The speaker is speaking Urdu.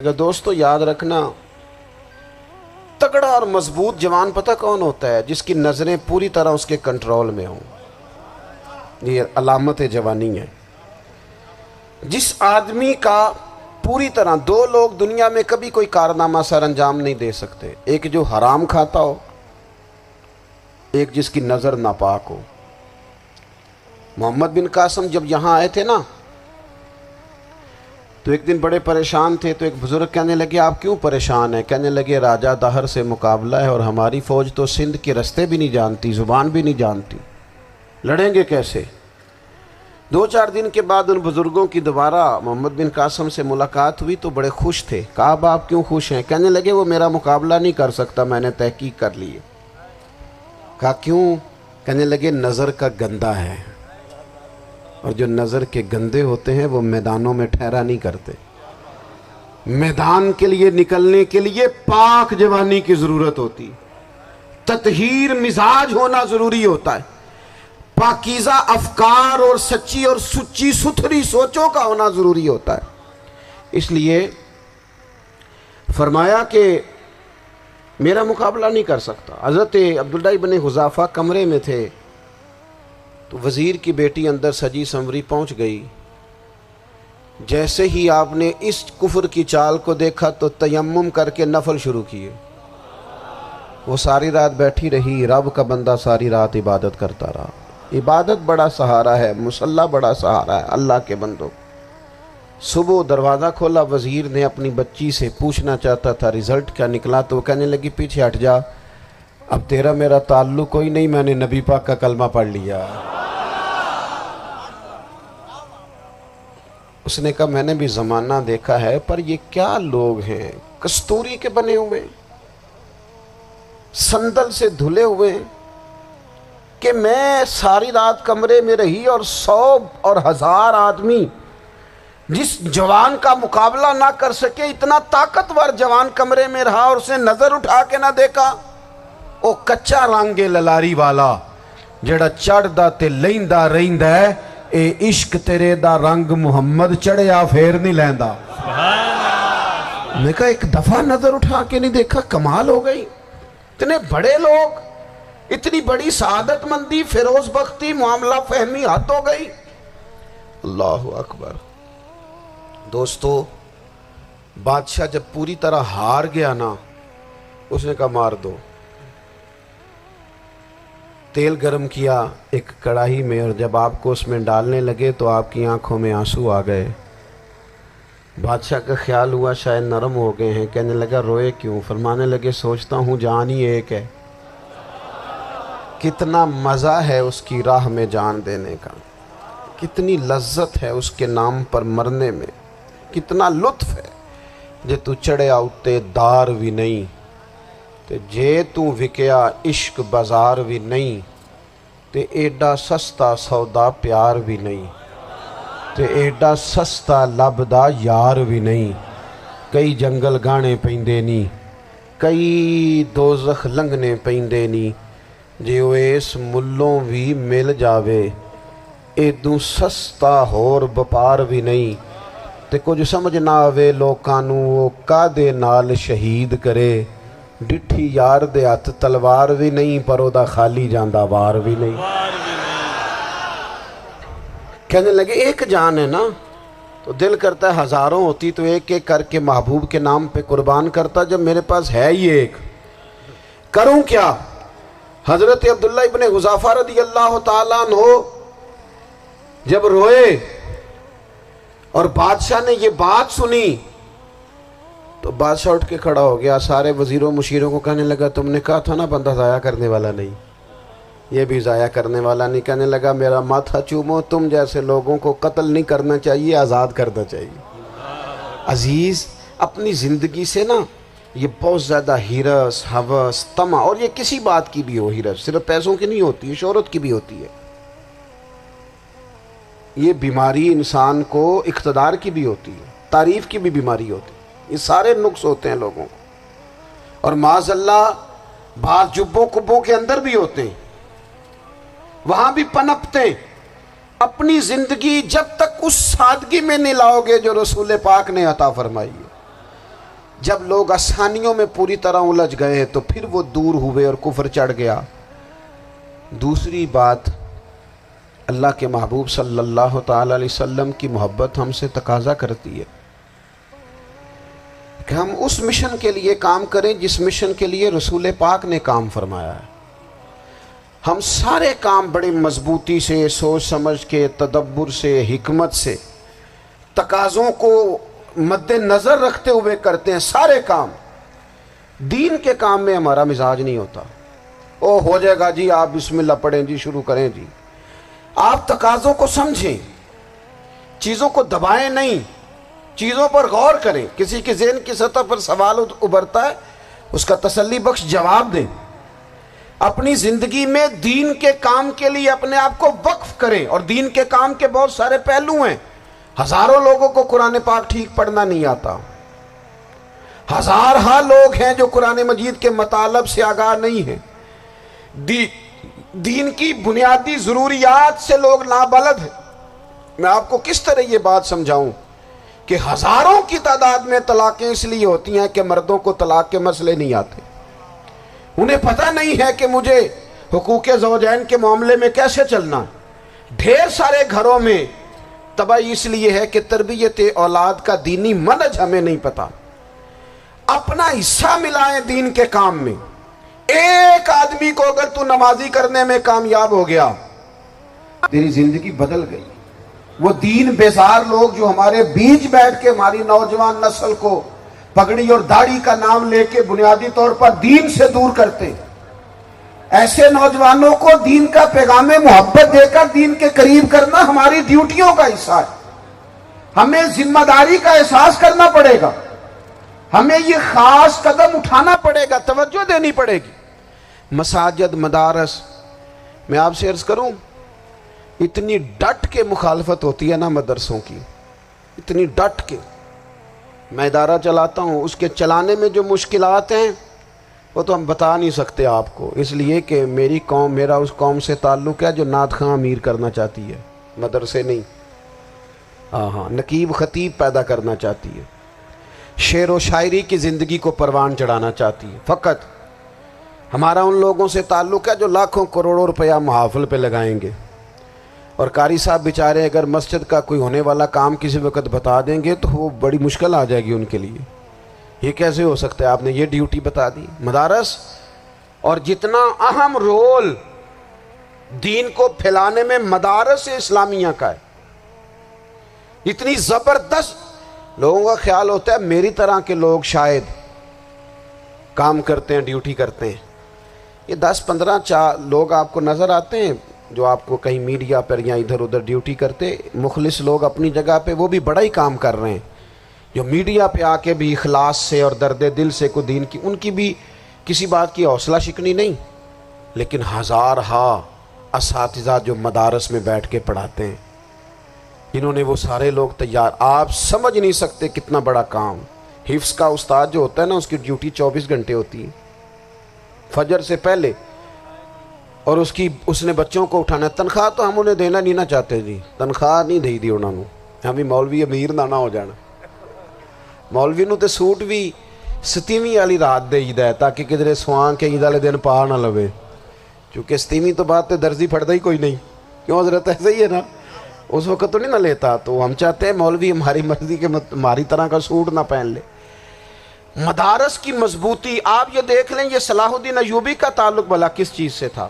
دوستو یاد رکھنا، تگڑا اور مضبوط جوان پتہ کون ہوتا ہے؟ جس کی نظریں پوری طرح اس کے کنٹرول میں ہوں۔ یہ علامت جوانی ہے۔ جس آدمی کا پوری طرح، دو لوگ دنیا میں کبھی کوئی کارنامہ سر انجام نہیں دے سکتے، ایک جو حرام کھاتا ہو، ایک جس کی نظر ناپاک ہو۔ محمد بن قاسم جب یہاں آئے تھے نا، تو ایک دن بڑے پریشان تھے، تو ایک بزرگ کہنے لگے آپ کیوں پریشان ہیں؟ کہنے لگے راجہ دہر سے مقابلہ ہے اور ہماری فوج تو سندھ کے رستے بھی نہیں جانتی، زبان بھی نہیں جانتی، لڑیں گے کیسے؟ 2-4 دن کے بعد ان بزرگوں کی دوبارہ محمد بن قاسم سے ملاقات ہوئی تو بڑے خوش تھے۔ کہا اب آپ کیوں خوش ہیں؟ کہنے لگے وہ میرا مقابلہ نہیں کر سکتا، میں نے تحقیق کر لی ہے۔ کہا کیوں؟ کہنے لگے نظر کا گندہ ہے، اور جو نظر کے گندے ہوتے ہیں وہ میدانوں میں ٹھہرا نہیں کرتے۔ میدان کے لیے نکلنے کے لیے پاک جوانی کی ضرورت ہوتی، تطہیر مزاج ہونا ضروری ہوتا ہے، پاکیزہ افکار اور سچی اور سچی ستھری سوچوں کا ہونا ضروری ہوتا ہے۔ اس لیے فرمایا کہ میرا مقابلہ نہیں کر سکتا۔ حضرت عبداللہ ابن حذافہ کمرے میں تھے، تو وزیر کی بیٹی اندر سجی سنوری پہنچ گئی۔ جیسے ہی آپ نے اس کفر کی چال کو دیکھا تو تیمم کر کے نفل شروع کیے۔ وہ ساری رات بیٹھی رہی، رب کا بندہ ساری رات عبادت کرتا رہا۔ عبادت بڑا سہارا ہے، مصلی بڑا سہارا ہے اللہ کے بندوں۔ صبح دروازہ کھولا، وزیر نے اپنی بچی سے پوچھنا چاہتا تھا رزلٹ کیا نکلا، تو وہ کہنے لگی پیچھے ہٹ جا، اب تیرا میرا تعلق کوئی نہیں، میں نے نبی پاک کا کلمہ پڑھ لیا۔ اس نے کہا میں نے بھی زمانہ دیکھا ہے، پر یہ کیا لوگ ہیں، کستوری کے بنے ہوئے، سندل سے دھلے ہوئے، کہ میں ساری رات کمرے میں رہی اور 100 اور 1000 آدمی جس جوان کا مقابلہ نہ کر سکے، اتنا طاقتور جوان کمرے میں رہا اور اسے نظر اٹھا کے نہ دیکھا۔ او کچا رنگ للاری والا جڑا چڑھدا تے لیندا رہندا ہے، اے عشق تیرے دا رنگ محمد چڑھیا پھر نہیں لیندا۔ میں کہا ایک دفعہ نظر اٹھا کے نہیں دیکھا، کمال ہو گئی۔ اتنے بڑے لوگ، اتنی بڑی سعادت مندی، فیروز بختی، معاملہ فہمی حد ہو گئی۔ اللہ اکبر۔ دوستو بادشاہ جب پوری طرح ہار گیا نا، اس نے کہا مار دو۔ تیل گرم کیا ایک کڑاہی میں، اور جب آپ کو اس میں ڈالنے لگے تو آپ کی آنکھوں میں آنسو آ گئے۔ بادشاہ کا خیال ہوا شاید نرم ہو گئے ہیں، کہنے لگا روئے کیوں؟ فرمانے لگے سوچتا ہوں جان ہی ایک ہے، کتنا مزہ ہے اس کی راہ میں جان دینے کا، کتنی لذت ہے اس کے نام پر مرنے میں، کتنا لطف ہے۔ جے تو چڑھیا اتے دار بھی نہیں، تے جے تو وکیا عشق بازار بھی نہیں، تے ایڈا سستا سودا پیار بھی نہیں، تے ایڈا سستا لبدا یار بھی نہیں۔ کئی جنگل گانے پیندے نہیں، کئی دوزخ لنگنے پیندے نہیں، جے وہ اس ملوں بھی مل جاوے، ایدوں سستا ہور بپار بھی نہیں۔ تے کچھ سمجھ نہ آوے لوکاں نوں وہ کادے نال شہید کرے، ڈٹھی یار دے ہاتھ تلوار بھی نہیں، پر او دا خالی جاندہ وار بھی نہیں۔ کہنے لگے ایک جان ہے نا، تو دل کرتا ہے ہزاروں ہوتی تو ایک ایک کر کے محبوب کے نام پہ قربان کرتا، جب میرے پاس ہے ہی ایک، کروں کیا؟ حضرت عبداللہ ابن حذافہ رضی اللہ تعالیٰ عنہ جب روئے اور بادشاہ نے یہ بات سنی، تو بادشاہ اٹھ کے کھڑا ہو گیا، سارے وزیروں مشیروں کو کہنے لگا تم نے کہا تھا نا بندہ ضائع کرنے والا نہیں، یہ بھی ضائع کرنے والا نہیں۔ کہنے لگا میرا ماتھا چومو، تم جیسے لوگوں کو قتل نہیں کرنا چاہیے، آزاد کرنا چاہیے۔ عزیز اپنی زندگی سے نا یہ بہت زیادہ ہرس، ہوس، طمع، اور یہ کسی بات کی بھی ہو، ہرس صرف پیسوں کی نہیں ہوتی ہے، شہرت کی بھی ہوتی ہے، یہ بیماری انسان کو اقتدار کی بھی ہوتی ہے، تعریف کی بھی بیماری ہوتی ہے، یہ سارے نقص ہوتے ہیں لوگوں کو، اور معاذ اللہ بعض جبوں کبوں کے اندر بھی ہوتے ہیں، وہاں بھی پنپتے ہیں۔ اپنی زندگی جب تک اس سادگی میں نہیں لاؤ گے جو رسول پاک نے عطا فرمائی ہے، جب لوگ آسانیوں میں پوری طرح الجھ گئے تو پھر وہ دور ہوئے اور کفر چڑھ گیا۔ دوسری بات، اللہ کے محبوب صلی اللہ تعالی علیہ وسلم کی محبت ہم سے تقاضا کرتی ہے کہ ہم اس مشن کے لیے کام کریں جس مشن کے لیے رسول پاک نے کام فرمایا ہے۔ ہم سارے کام بڑے مضبوطی سے، سوچ سمجھ کے، تدبر سے، حکمت سے، تقاضوں کو مد نظر رکھتے ہوئے کرتے ہیں سارے کام۔ دین کے کام میں ہمارا مزاج نہیں ہوتا، او ہو جائے گا جی، آپ بسم اللہ پڑھیں جی، شروع کریں جی۔ آپ تقاضوں کو سمجھیں، چیزوں کو دبائیں نہیں، چیزوں پر غور کریں۔ کسی کے ذہن کی سطح پر سوال ابھرتا ہے، اس کا تسلی بخش جواب دیں۔ اپنی زندگی میں دین کے کام کے لیے اپنے آپ کو وقف کریں، اور دین کے کام کے بہت سارے پہلو ہیں۔ ہزاروں لوگوں کو قرآن پاک ٹھیک پڑھنا نہیں آتا، ہزارہا لوگ ہیں جو قرآن مجید کے مطالب سے آگاہ نہیں ہیں، دین کی بنیادی ضروریات سے لوگ نابلد ہیں۔ میں آپ کو کس طرح یہ بات سمجھاؤں کہ ہزاروں کی تعداد میں طلاقیں اس لیے ہوتی ہیں کہ مردوں کو طلاق کے مسئلے نہیں آتے، انہیں پتہ نہیں ہے کہ مجھے حقوق زوجین کے معاملے میں کیسے چلنا۔ ڈھیر سارے گھروں میں تباہی اس لیے ہے کہ تربیت اولاد کا دینی منہج ہمیں نہیں پتا۔ اپنا حصہ ملائیں دین کے کام میں۔ ایک آدمی کو اگر تو نمازی کرنے میں کامیاب ہو گیا، تیری زندگی بدل گئی۔ وہ دین بیزار لوگ جو ہمارے بیچ بیٹھ کے ہماری نوجوان نسل کو پگڑی اور داڑھی کا نام لے کے بنیادی طور پر دین سے دور کرتے، ایسے نوجوانوں کو دین کا پیغام محبت دے کر دین کے قریب کرنا ہماری ڈیوٹیوں کا حصہ ہے۔ ہمیں ذمہ داری کا احساس کرنا پڑے گا، ہمیں یہ خاص قدم اٹھانا پڑے گا، توجہ دینی پڑے گی۔ مساجد، مدارس، میں آپ سے عرض کروں، اتنی ڈٹ کے مخالفت ہوتی ہے نا مدرسوں کی، اتنی ڈٹ کے۔ میں ادارہ چلاتا ہوں، اس کے چلانے میں جو مشکلات ہیں وہ تو ہم بتا نہیں سکتے آپ کو، اس لیے کہ میری قوم، میرا اس قوم سے تعلق ہے جو نعت خواں امیر کرنا چاہتی ہے، مدرسے نہیں۔ ہاں، نقیب خطیب پیدا کرنا چاہتی ہے، شعر و شاعری کی زندگی کو پروان چڑھانا چاہتی ہے۔ فقط ہمارا ان لوگوں سے تعلق ہے جو لاکھوں کروڑوں روپیہ محافل پہ لگائیں گے، اور قاری صاحب بیچارے اگر مسجد کا کوئی ہونے والا کام کسی وقت بتا دیں گے تو وہ بڑی مشکل آ جائے گی ان کے لیے۔ یہ کیسے ہو سکتا ہے، آپ نے یہ ڈیوٹی بتا دی۔ مدارس، اور جتنا اہم رول دین کو پھیلانے میں مدارس اسلامیہ کا ہے، اتنی زبردست، لوگوں کا خیال ہوتا ہے میری طرح کے لوگ شاید کام کرتے ہیں، ڈیوٹی کرتے ہیں۔ یہ 10-15 لوگ آپ کو نظر آتے ہیں جو آپ کو کہیں میڈیا پر یا ادھر ادھر ڈیوٹی کرتے، مخلص لوگ اپنی جگہ پہ، وہ بھی بڑا ہی کام کر رہے ہیں، جو میڈیا پہ آ کے بھی اخلاص سے اور درد دل سے کو دین کی، ان کی بھی کسی بات کی حوصلہ شکنی نہیں۔ لیکن ہزارہا اساتذہ جو مدارس میں بیٹھ کے پڑھاتے ہیں، جنہوں نے وہ سارے لوگ تیار، آپ سمجھ نہیں سکتے کتنا بڑا کام۔ حفظ کا استاد جو ہوتا ہے نا، اس کی ڈیوٹی 24 گھنٹے ہوتی ہے، فجر سے پہلے، اور اس نے بچوں کو اٹھانا۔ تنخواہ تو ہم انہیں دینا نہیں نہ چاہتے جی، تنخواہ نہیں دے دی انہوں نے، ہمیں مولوی امیر نہ ہو جانا۔ مولوی نو تے سوٹ بھی 27ویں والی رات دے ہے تاکہ کدھر سوان کے عید والے دن پا نہ لوے، چونکہ 27ویں تو بات تے درزی پھڑتا ہی کوئی نہیں، کیوں حضرت؟ ایسے ہی ہے نا، اس وقت تو نہیں نہ لیتا۔ تو ہم چاہتے ہیں مولوی ہماری مرضی کے ہماری طرح کا سوٹ نہ پہن لے۔ مدارس کی مضبوطی، آپ یہ دیکھ لیں، یہ صلاح الدین ایوبی کا تعلق بھلا کس چیز سے تھا؟